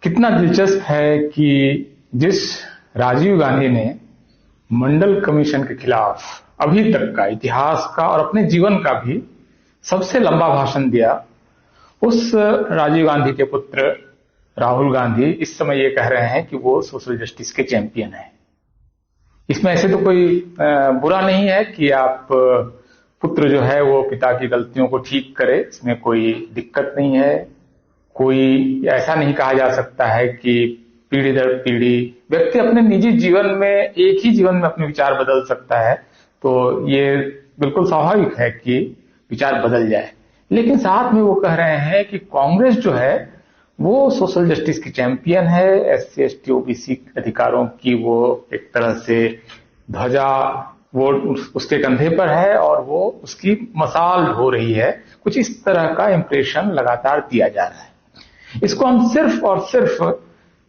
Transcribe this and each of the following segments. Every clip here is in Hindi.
कितना दिलचस्प है कि जिस राजीव गांधी ने मंडल कमीशन के खिलाफ अभी तक का इतिहास का और अपने जीवन का भी सबसे लंबा भाषण दिया, उस राजीव गांधी के पुत्र राहुल गांधी इस समय ये कह रहे हैं कि वो सोशल जस्टिस के चैंपियन हैं। इसमें ऐसे तो कोई बुरा नहीं है कि आप पुत्र जो है वो पिता की गलतियों को ठीक करे, इसमें कोई दिक्कत नहीं है। कोई ऐसा नहीं कहा जा सकता है कि पीढ़ी दर पीढ़ी व्यक्ति अपने निजी जीवन में एक ही जीवन में अपने विचार बदल सकता है, तो ये बिल्कुल स्वाभाविक है कि विचार बदल जाए। लेकिन साथ में वो कह रहे हैं कि कांग्रेस जो है वो सोशल जस्टिस की चैंपियन है, एससी एसटी ओबीसी अधिकारों की वो एक तरह से ध्वजा वो उसके कंधे पर है और वो उसकी मशाल ढो रही है। कुछ इस तरह का इंप्रेशन लगातार दिया जा रहा है। इसको हम सिर्फ और सिर्फ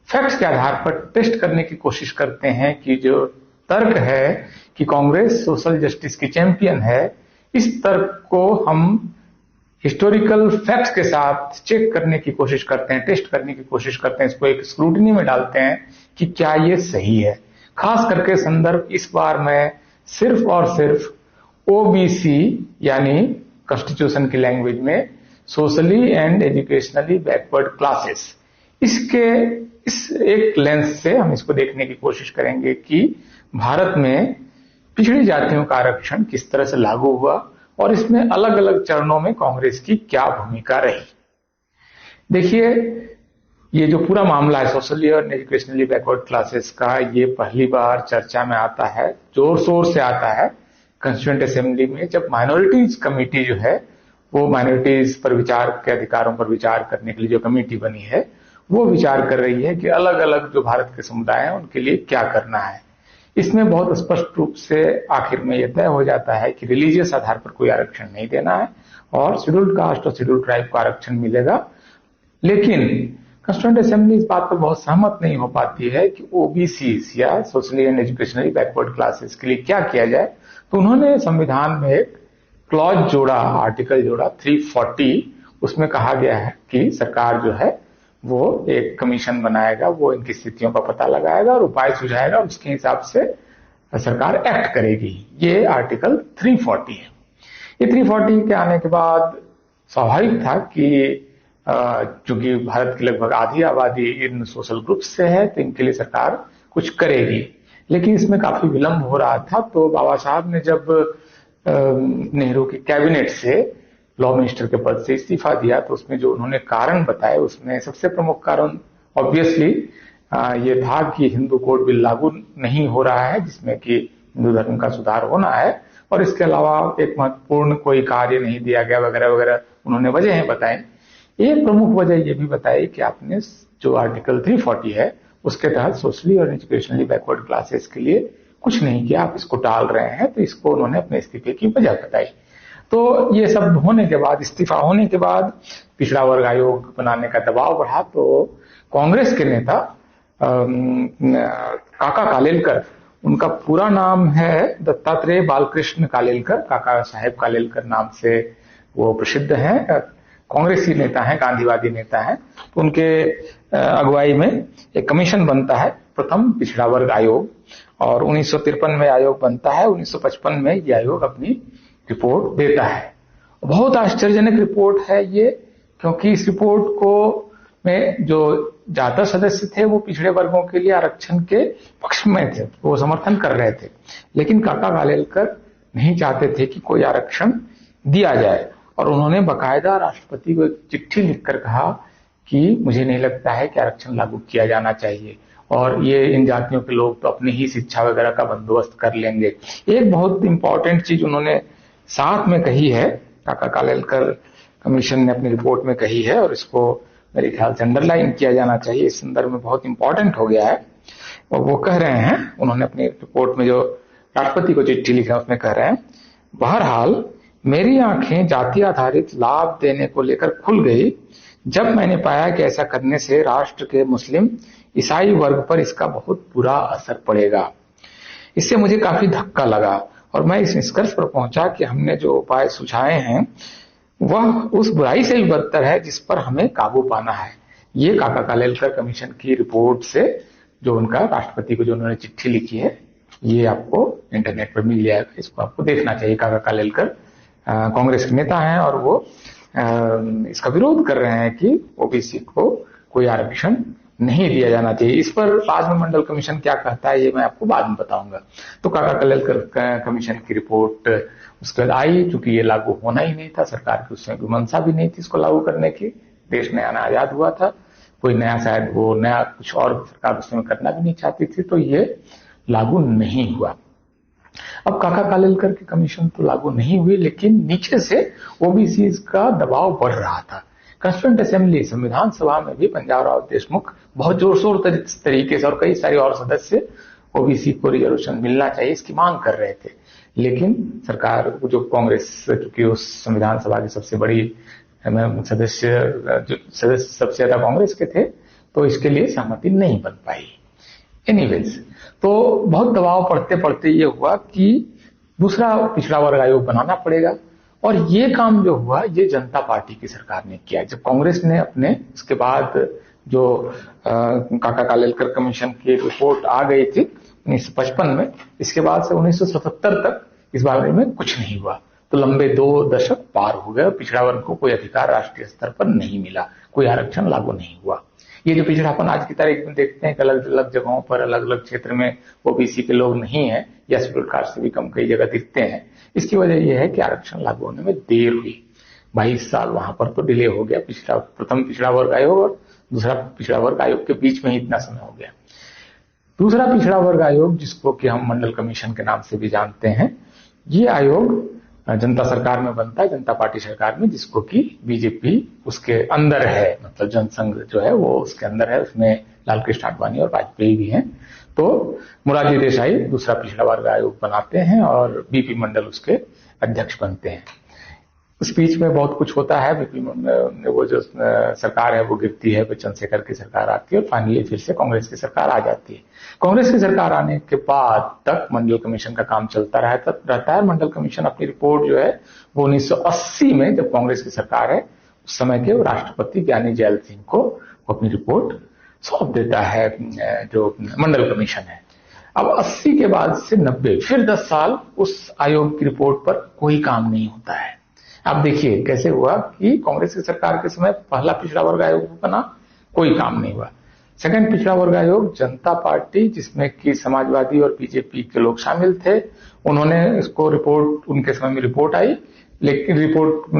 फैक्ट्स के आधार पर टेस्ट करने की कोशिश करते हैं कि जो तर्क है कि कांग्रेस सोशल जस्टिस की चैंपियन है, इस तर्क को हम हिस्टोरिकल फैक्ट्स के साथ चेक करने की कोशिश करते हैं, टेस्ट करने की कोशिश करते हैं, इसको एक स्क्रूटनी में डालते हैं कि क्या ये सही है। खास करके संदर्भ इस बार मैं सिर्फ और सिर्फ ओबीसी यानी कॉन्स्टिट्यूशन की लैंग्वेज में socially and educationally backward classes, इसके इस एक लेंस से हम इसको देखने की कोशिश करेंगे कि भारत में पिछड़ी जातियों का आरक्षण किस तरह से लागू हुआ और इसमें अलग अलग चरणों में कांग्रेस की क्या भूमिका रही। देखिए, ये जो पूरा मामला है सोशली और एजुकेशनली बैकवर्ड क्लासेस का, ये पहली बार चर्चा में आता है, जोर शोर से आता है कॉन्स्टिट्यूएंट असेंबली में, जब माइनॉरिटीज कमेटी जो है वो माइनॉरिटीज पर विचार के अधिकारों पर विचार करने के लिए जो कमेटी बनी है वो विचार कर रही है कि अलग अलग जो भारत के समुदाय हैं उनके लिए क्या करना है। इसमें बहुत स्पष्ट रूप से आखिर में यह तय हो जाता है कि रिलीजियस आधार पर कोई आरक्षण नहीं देना है और शेड्यूल्ड कास्ट और शेड्यूल्ड ट्राइब को आरक्षण मिलेगा। लेकिन कॉन्स्टिट्यूएंट असेंबली इस बात पर बहुत सहमत नहीं हो पाती है कि ओबीसी या socially and educationally backward classes के लिए क्या किया जाए। तो उन्होंने संविधान में एक क्लॉज जोड़ा, आर्टिकल जोड़ा 340, उसमें कहा गया है कि सरकार जो है वो एक कमीशन बनाएगा, वो इनकी स्थितियों का पता लगाएगा और उपाय सुझाएगा, उसके हिसाब से सरकार एक्ट करेगी। ये आर्टिकल 340 है। ये 340 के आने के बाद स्वाभाविक था कि चूंकि भारत की लगभग आधी आबादी इन सोशल ग्रुप से है तो इनके लिए सरकार कुछ करेगी। लेकिन इसमें काफी विलंब हो रहा था, तो बाबा साहब ने जब नेहरू की कैबिनेट से लॉ मिनिस्टर के पद से इस्तीफा दिया तो उसमें जो उन्होंने कारण बताए, उसमें सबसे प्रमुख कारण ऑब्वियसली ये था कि हिंदू कोड बिल लागू नहीं हो रहा है जिसमें कि हिंदू धर्म का सुधार होना है, और इसके अलावा एक महत्वपूर्ण कोई कार्य नहीं दिया गया वगैरह वगैरह उन्होंने वजह बताई। एक प्रमुख वजह ये भी बताई कि आपने जो आर्टिकल 340 है उसके तहत सोशली और एजुकेशनली बैकवर्ड क्लासेस के लिए कुछ नहीं किया, आप इसको टाल रहे हैं। तो इसको उन्होंने अपने इस्तीफे की वजह बताई। तो ये सब होने के बाद, इस्तीफा होने के बाद पिछड़ा वर्ग आयोग बनाने का दबाव बढ़ा, तो कांग्रेस के नेता काका कालेलकर, उनका पूरा नाम है दत्तात्रेय बालकृष्ण कालेलकर, काका साहेब कालेलकर नाम से वो प्रसिद्ध हैं, कांग्रेसी नेता हैं, गांधीवादी नेता हैं। तो उनके अगुवाई में एक कमीशन बनता है, प्रथम पिछड़ा वर्ग आयोग, और 1953 में आयोग बनता है। 1955 में ये आयोग अपनी रिपोर्ट देता है। बहुत आश्चर्यजनक रिपोर्ट है ये, क्योंकि इस रिपोर्ट को में जो ज्यादा सदस्य थे वो पिछड़े वर्गों के लिए आरक्षण के पक्ष में थे, वो समर्थन कर रहे थे। लेकिन काका कालेलकर नहीं चाहते थे कि कोई आरक्षण दिया जाए, और उन्होंने बाकायदा राष्ट्रपति को एक चिट्ठी लिखकर कहा कि मुझे नहीं लगता है कि आरक्षण लागू किया जाना चाहिए, और ये इन जातियों के लोग तो अपनी ही शिक्षा वगैरह का बंदोबस्त कर लेंगे। एक बहुत इंपॉर्टेंट चीज उन्होंने साथ में कही है, काका कालेलकर कमीशन ने अपनी रिपोर्ट में कही है, और इसको मेरे ख्याल से अंडरलाइन किया जाना चाहिए, इस संदर्भ में बहुत इंपॉर्टेंट हो गया है। और वो कह रहे हैं, उन्होंने अपनी रिपोर्ट में जो राष्ट्रपति को चिट्ठी लिखा उसमें कह रहे हैं, बहरहाल मेरी आंखें जाति आधारित लाभ देने को लेकर खुल गई जब मैंने पाया कि ऐसा करने से राष्ट्र के मुस्लिम ईसाई वर्ग पर इसका बहुत बुरा असर पड़ेगा। इससे मुझे काफी धक्का लगा और मैं इस निष्कर्ष पर पहुंचा कि हमने जो उपाय सुझाए हैं वह उस बुराई से भी बदतर है जिस पर हमें काबू पाना है। ये काका कालेलकर कमीशन की रिपोर्ट से जो उनका राष्ट्रपति को जो उन्होंने चिट्ठी लिखी है, ये आपको इंटरनेट पर मिल जाएगा, इसको आपको देखना चाहिए। काका कालेलकर कांग्रेस के नेता हैं और वो इसका विरोध कर रहे हैं कि ओबीसी को कोई आरक्षण नहीं दिया जाना चाहिए। इस पर बाद में मंडल कमीशन क्या कहता है ये मैं आपको बाद में बताऊंगा। तो काका कालेलकर कमीशन की रिपोर्ट उसके बाद आई, चूंकि ये लागू होना ही नहीं था, सरकार की उसमें कोई मंशा भी नहीं थी इसको लागू करने की, देश नया नया आजाद हुआ था, कोई नया शायद वो नया कुछ और सरकार उसमें करना भी नहीं चाहती थी, तो ये लागू नहीं हुआ। अब काका कालेलकर की कमीशन तो लागू नहीं हुई, लेकिन नीचे से ओबीसी का दबाव बढ़ रहा था। कॉन्स्टिट्यूएंट असेंबली संविधान सभा में भी पंजाब राव देशमुख बहुत जोर शोर तरीके से और कई सारे और सदस्य ओबीसी को रिजर्वेशन मिलना चाहिए इसकी मांग कर रहे थे, लेकिन सरकार जो कांग्रेस, चूंकि उस संविधान सभा की सबसे बड़ी सदस्य सबसे ज्यादा कांग्रेस के थे, तो इसके लिए सहमति नहीं बन पाई। एनीवेज, तो बहुत दबाव पड़ते पड़ते ये हुआ कि दूसरा पिछड़ा वर्ग आयोग बनाना पड़ेगा, और ये काम जो हुआ ये जनता पार्टी की सरकार ने किया। जब कांग्रेस ने अपने इसके बाद जो काका कालेलकर कमीशन की रिपोर्ट आ गई थी 1955 में, इसके बाद से 1977 तक इस बारे में कुछ नहीं हुआ। तो लंबे 2 दशक पार हो गए और पिछड़ा वर्ग को कोई अधिकार राष्ट्रीय स्तर पर नहीं मिला, कोई आरक्षण लागू नहीं हुआ। ये जो पिछड़ापन आज की तारीख में देखते हैं कि अलग अलग जगहों पर अलग अलग क्षेत्र में ओबीसी के लोग नहीं है या शेड्यूल्ड कास्ट से भी कम कई जगह दिखते हैं, इसकी वजह यह है कि आरक्षण लागू होने में देर हुई। 22 साल वहां पर तो डिले हो गया। प्रथम पिछड़ा वर्ग आयोग और दूसरा पिछड़ा वर्ग आयोग के बीच में ही इतना समय हो गया। दूसरा पिछड़ा वर्ग आयोग, जिसको कि हम मंडल कमीशन के नाम से भी जानते हैं, ये आयोग जनता सरकार में बनता है, जनता पार्टी सरकार में, जिसको कि बीजेपी उसके अंदर है, मतलब जनसंघ जो है वो उसके अंदर है, उसमें लालकृष्ण आडवाणी और वाजपेयी भी हैं। तो मोरारजी देसाई दूसरा पिछड़ा वर्ग आयोग बनाते हैं और बीपी मंडल उसके अध्यक्ष बनते हैं। उस बीच में बहुत कुछ होता है। वो जो सरकार है वो गिरती है, फिर चंद्रशेखर की सरकार आती है और फाइनली फिर से कांग्रेस की सरकार आ जाती है। कांग्रेस की सरकार आने के बाद तक मंडल कमीशन का काम चलता रहता है। मंडल कमीशन अपनी रिपोर्ट जो है वो 1980 में, जब कांग्रेस की सरकार है, उस समय के राष्ट्रपति ज्ञानी जैल सिंह को अपनी रिपोर्ट सौंप देता है, जो मंडल कमीशन है। अब 80 के बाद से 90 फिर 10 साल उस आयोग की रिपोर्ट पर कोई काम नहीं होता है। आप देखिए कैसे हुआ कि कांग्रेस की सरकार के समय पहला पिछड़ा वर्ग आयोग बना, कोई काम नहीं हुआ। सेकंड पिछड़ा वर्ग आयोग जनता पार्टी, जिसमें कि समाजवादी और बीजेपी के लोग शामिल थे, उन्होंने इसको रिपोर्ट, उनके समय में रिपोर्ट आई, लेकिन रिपोर्ट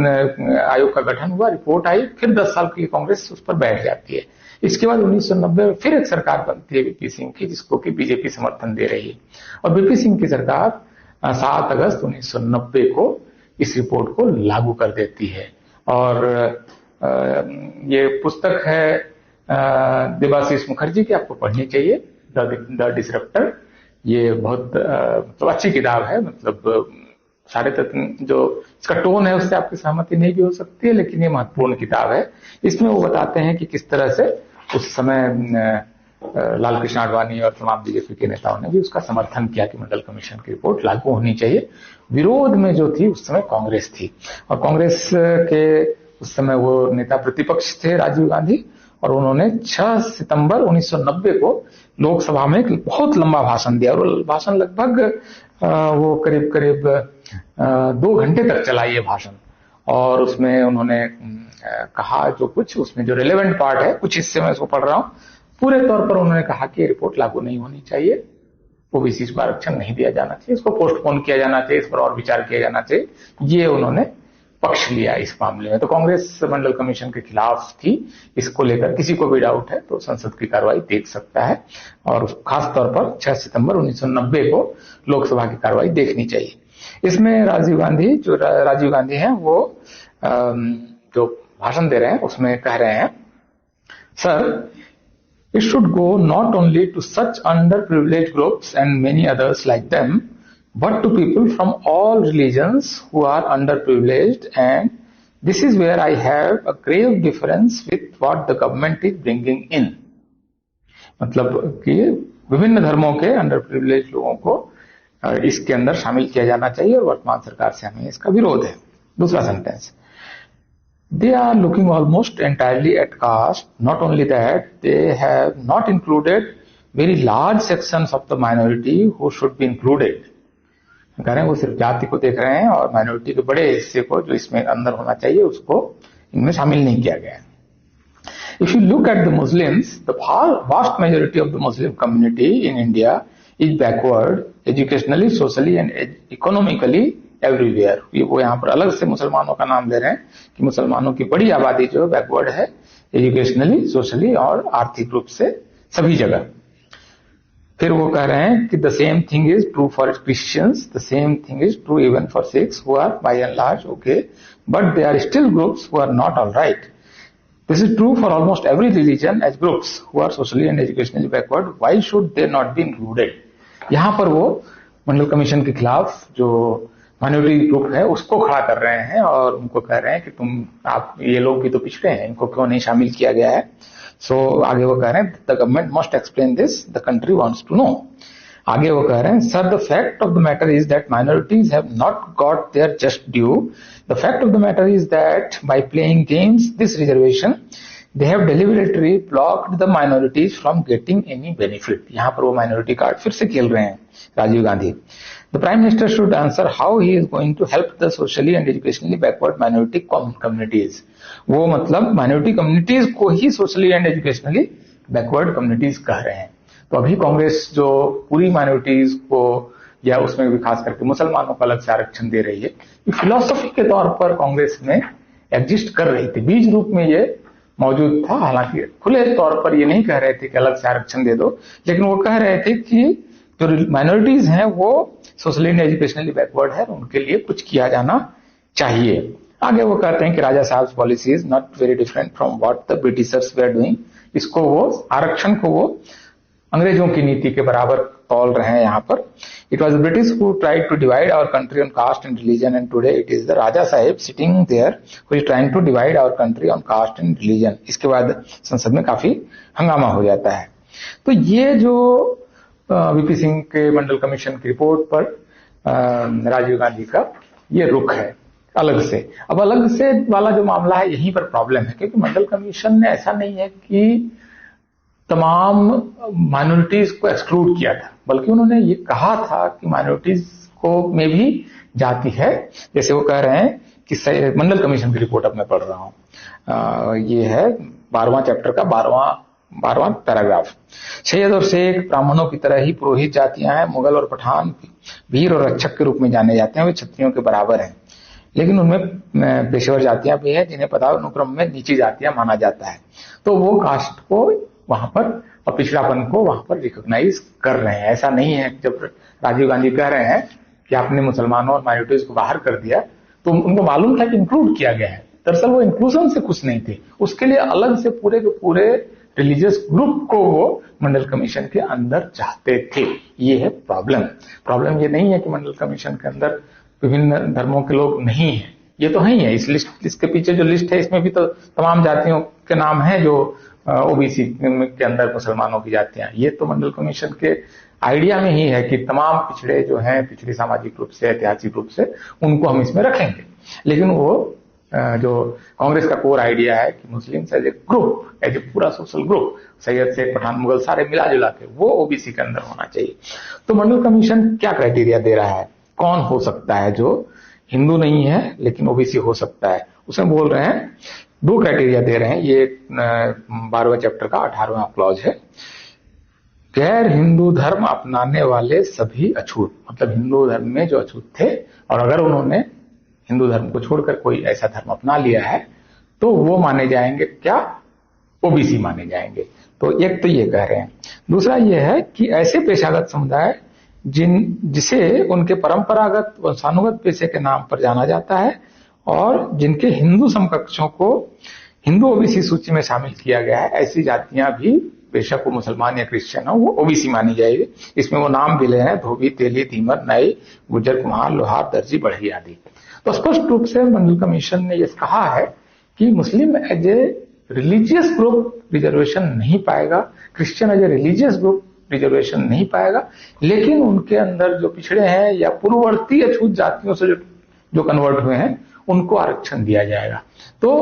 आयोग का गठन हुआ, रिपोर्ट आई, फिर 10 साल के लिए कांग्रेस उस पर बैठ जाती है। इसके बाद 1990 में फिर एक सरकार बनती है बीपी सिंह की, जिसको कि बीजेपी समर्थन दे रही है, और बीपी सिंह की सरकार 7 अगस्त 1990 को इस रिपोर्ट को लागू कर देती है। और ये पुस्तक है देबाशीष मुखर्जी की, आपको पढ़नी चाहिए, द डिसरप्टर। ये बहुत तो अच्छी किताब है, मतलब सारे तत्व जो इसका टोन है उससे आपकी सहमति नहीं भी हो सकती है, लेकिन ये महत्वपूर्ण किताब है। इसमें वो बताते हैं कि किस तरह से उस समय लालकृष्ण आडवाणी और तमाम बीजेपी के नेताओं ने भी उसका समर्थन किया कि मंडल कमीशन की रिपोर्ट लागू होनी चाहिए। विरोध में जो थी उस समय कांग्रेस थी, और कांग्रेस के उस समय वो नेता प्रतिपक्ष थे राजीव गांधी, और उन्होंने 6 सितंबर 1990 को लोकसभा में एक बहुत लंबा भाषण दिया, और भाषण लगभग वो करीब 2 घंटे तक चला ये भाषण। और उसमें उन्होंने कहा जो कुछ, उसमें जो रिलेवेंट पार्ट है, कुछ हिस्से में इसको पढ़ रहा हूं, पूरे तौर पर उन्होंने कहा कि ये रिपोर्ट लागू नहीं होनी चाहिए, ओबीसी को आरक्षण नहीं दिया जाना चाहिए, इसको पोस्टपोन किया जाना चाहिए, इस पर और विचार किया जाना चाहिए। ये उन्होंने पक्ष लिया इस मामले में। तो कांग्रेस मंडल कमीशन के खिलाफ थी। इसको लेकर किसी को भी डाउट है तो संसद की कार्रवाई देख सकता है, और खास तौर पर 6 सितंबर 1990 को लोकसभा की कार्रवाई देखनी चाहिए। इसमें राजीव गांधी हैं, वो जो भाषण दे रहे हैं उसमें कह रहे हैं, sir, it should go not only to such underprivileged groups and many others like them, but to people from all religions who are underprivileged, and this is where I have a grave difference with what the government is bringing in. मतलब कि विभिन्न धर्मों के underprivileged लोगों को इसके अंदर शामिल किया जाना चाहिए, और वर्तमान सरकार से हमें इसका विरोध है। दूसरा sentence, they are looking almost entirely at caste. Not only that, they have not included very large sections of the minority who should be included. कह रहे हैं वो सिर्फ जाति को देख रहे हैं और माइनॉरिटी के बड़े हिस्से को जो इसमें अंदर होना चाहिए उसको इनमें शामिल नहीं किया गया है. If you look at the Muslims, the vast majority of the Muslim community in India is backward educationally, socially and economically everywhere. वो यहाँ पर अलग से मुसलमानों का नाम ले रहे हैं कि मुसलमानों की बड़ी आबादी जो बैकवर्ड है एजुकेशनली, सोशली और आर्थिक रूप से सभी जगह. फिर वो कह रहे हैं कि the same thing is true for Christians, the same thing is true even for Sikhs who are by and large okay, but they are still groups who are not all right. This is true for almost every religion as groups who are socially and educationally backward. Why should they not be included? यहाँ पर वो मंडल कमीशन के खिलाफ जो माइनॉरिटी ग्रुप है उसको खड़ा कर रहे हैं और उनको कह रहे हैं कि आप ये लोग भी तो पिछड़े हैं, इनको क्यों नहीं शामिल किया गया है. सो आगे वो कह रहे हैं the government must explain this, the country wants to know. आगे वो कह रहे हैं sir the fact of the matter is that minorities have not got their just due. The fact of the matter is that by playing games this reservation, they have deliberately blocked the minorities from getting any benefit. यहाँ पर वो minority card फिर से खेल रहे हैं Rajiv Gandhi. The Prime Minister should answer how he is going to help the socially and educationally backward minority communities. वो मतलब minority communities को ही socially and educationally backward communities कह रहे हैं. तो अभी कांग्रेस जो पूरी minorities को या उसमें भी खास करके मुसलमानों को अलग से आरक्षण दे रही है, ये फिलॉसफी के तौर पर कांग्रेस में एग्जिस्ट कर रही थी, बीज रूप में ये मौजूद था. हालांकि खुले तौर पर ये नहीं कह रहे थे कि अलग से आरक्षण दे दो, लेकिन वो कह रहे थे कि जो माइनॉरिटीज हैं वो सोशली एंड एजुकेशनली बैकवर्ड है, उनके लिए कुछ किया जाना चाहिए. आगे वो कहते हैं कि राजा साहब policy is not very different from what the Britishers वे आर डूइंग. इसको वो आरक्षण को वो अंग्रेजों की नीति के बराबर तौल रहे हैं यहाँ पर. It was the British who tried to divide our country on caste and religion, and today it is the Raja Sahib sitting there who is trying to divide our country on caste and religion. इसके बाद संसद में काफी हंगामा हो जाता है. तो ये जो वीपी सिंह के मंडल कमीशन की रिपोर्ट पर राजीव गांधी का ये रुख है अलग से. अब अलग से वाला जो मामला है यहीं पर प्रॉब्लम है, क्योंकि मंडल कमीशन ने ऐसा नहीं है कि तमाम माइनॉरिटीज को एक्सक्लूड किया था, बल्कि उन्होंने ये कहा था कि माइनॉरिटीज को में भी जाति है. जैसे वो कह रहे हैं कि मंडल कमीशन की रिपोर्ट अब मैं पढ़ रहा हूं, ये है 12वां चैप्टर का 12वां पैराग्राफ. सैयद और शेख ब्राह्मणों की तरह ही पुरोहित जातियां हैं. मुगल और पठान वीर और रक्षक के रूप में जाने जाते हैं, वे क्षत्रियों के बराबर हैं, लेकिन उनमें पेशेवर जातियां भी हैं जिन्हें पदानुक्रम में नीची जातियां माना जाता है. तो वो कास्ट को वहां पर और पिछड़ापन को वहां पर रिकॉग्नाइज कर रहे हैं. ऐसा नहीं है जब राजीव गांधी कह रहे हैं कि आपने मुसलमानों और माइनॉरिटीज को बाहर कर दिया तो उनको मालूम था कि इंक्लूड किया गया है. दरअसल वो इंक्लूजन से खुश नहीं थे, उसके लिए अलग से पूरे के पूरे रिलीजियस ग्रुप को वो मंडल कमीशन के अंदर चाहते थे. ये है प्रॉब्लम ये नहीं है कि मंडल कमीशन के अंदर विभिन्न धर्मों के लोग नहीं है, ये तो है ही है. इस लिस्ट इसके पीछे जो लिस्ट है इसमें भी तो तमाम जातियों के नाम है जो ओबीसी के अंदर मुसलमानों की जातियां. ये तो मंडल कमीशन के आइडिया में ही है कि तमाम पिछड़े जो हैं, पिछड़े सामाजिक रूप से, ऐतिहासिक रूप से, उनको हम इसमें रखेंगे. लेकिन वो जो कांग्रेस का कोर आइडिया है कि Muslims as a group, as a पूरा सोशल ग्रुप, सैयद से पठान मुगल सारे मिला जुला के वो ओबीसी के अंदर होना चाहिए. तो मंडल कमीशन क्या क्राइटेरिया दे रहा है, कौन हो सकता है जो हिंदू नहीं है लेकिन ओबीसी हो सकता है. उसमें बोल रहे हैं 2 क्राइटेरिया दे रहे हैं. ये 12वें चैप्टर का 18वां क्लॉज है. गैर हिंदू धर्म अपनाने वाले सभी अछूत, मतलब हिंदू धर्म में जो अछूत थे और अगर उन्होंने हिंदू धर्म को छोड़कर कोई ऐसा धर्म अपना लिया है तो वो माने जाएंगे क्या, ओबीसी माने जाएंगे. तो एक तो ये कह रहे हैं. दूसरा ये है कि ऐसे पेशागत समुदाय जिसे उनके परंपरागत वंशानुगत पेशे के नाम पर जाना जाता है और जिनके हिंदू समकक्षों को हिंदू ओबीसी सूची में शामिल किया गया है, ऐसी जातियां भी बेशक वो मुसलमान या क्रिश्चियन हो वो ओबीसी मानी जाएगी. इसमें वो नाम भी ले रहे हैं, धोबी, तेली, धीमर, नाई, गुर्जर, कुम्हार, लोहार, दर्जी, बढ़ई आदि. तो स्पष्ट रूप से मंडल कमीशन ने यह कहा है कि Muslim as a religious group reservation नहीं पाएगा, Christian as a religious group reservation नहीं पाएगा, लेकिन उनके अंदर जो पिछड़े हैं या पूर्ववर्ती अछूत जातियों से जो कन्वर्ट हुए हैं उनको आरक्षण दिया जाएगा। तो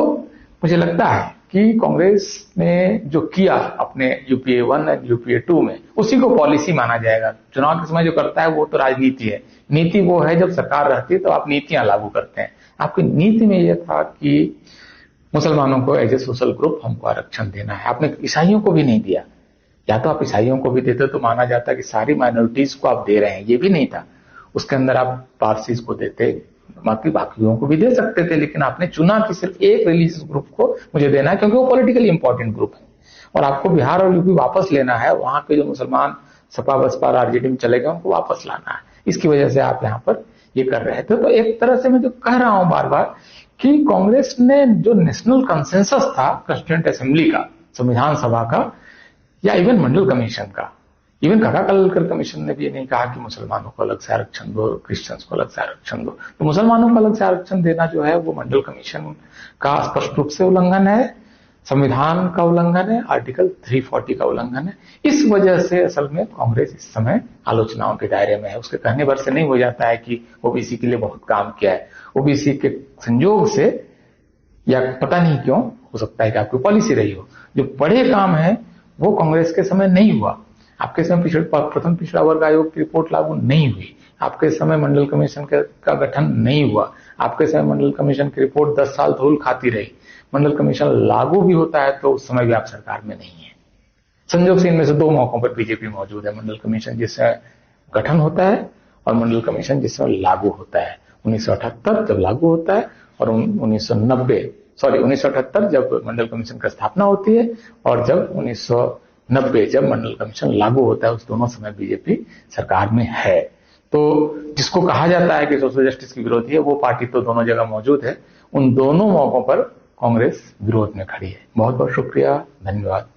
मुझे लगता है कि कांग्रेस ने जो किया अपने यूपीए 1 और यूपीए 2 में, उसी को पॉलिसी माना जाएगा। चुनाव के समय जो करता है वो तो राजनीति है, नीति वो है जब सरकार रहती है तो आप नीतियां लागू करते हैं। आपकी नीति में यह था कि मुसलमानों को एज ए सोशल ग्रुप हमको आरक्षण देना है। आपने ईसाइयों को भी नहीं दिया, या तो आप ईसाइयों को भी देते तो माना जाता कि सारी माइनॉरिटीज को आप दे रहे हैं, ये भी नहीं था। उसके अंदर आप पारसीज को देते, बाकियों को भी दे सकते थे, लेकिन आपने चुना कि सिर्फ एक रिलीजियस ग्रुप को मुझे देना है क्योंकि वो पॉलिटिकली इंपॉर्टेंट ग्रुप है और आपको बिहार और यूपी वापस लेना है। वहां के जो मुसलमान सपा बसपा और आरजेडी में चले गए उनको वापस लाना है। इसकी वजह से आप यहाँ पर ये कर रहे थे। तो एक तरह से मैं जो कह रहा हूं बार बार कि कांग्रेस ने जो नेशनल कंसेंसस था कॉन्स्टिट्यूएंट असेंबली का, संविधान सभा का, या इवन मंडल कमीशन का, इवन काका कालेलकर कमीशन ने भी ये नहीं कहा कि मुसलमानों को अलग से आरक्षण दो, क्रिश्चियंस को अलग से आरक्षण दो। तो मुसलमानों को अलग से आरक्षण देना जो है वो मंडल कमीशन का स्पष्ट रूप से उल्लंघन है, संविधान का उल्लंघन है, आर्टिकल 340 का उल्लंघन है। इस वजह से असल में कांग्रेस इस समय आलोचनाओं के दायरे में है। उसके कहने भर से नहीं हो जाता है कि ओबीसी के लिए बहुत काम किया है। ओबीसी के संयोग से या पता नहीं क्यों, हो सकता है कि आपकी पॉलिसी रही हो, जो बड़े काम है वो कांग्रेस के समय नहीं हुआ। आपके समय प्रथम पिछड़ा वर्ग आयोग की रिपोर्ट लागू नहीं हुई, आपके समय मंडल कमीशन का गठन नहीं हुआ, आपके समय मंडल कमीशन की रिपोर्ट 10 साल धूल खाती रही। मंडल कमीशन लागू भी होता है तो उस समय भी आप सरकार में नहीं है। संयोग से इनमें से 2 मौकों पर बीजेपी मौजूद है, मंडल कमीशन जिसमें गठन होता है और मंडल कमीशन जिसमें लागू होता है। 1978 जब लागू होता है और 1978 जब मंडल कमीशन की स्थापना होती है और जब 1990 जब मंडल कमीशन लागू होता है, उस दोनों समय बीजेपी सरकार में है। तो जिसको कहा जाता है कि सोशल जस्टिस की विरोधी है, वो पार्टी तो दोनों जगह मौजूद है। उन दोनों मौकों पर कांग्रेस विरोध में खड़ी है। बहुत बहुत शुक्रिया, धन्यवाद।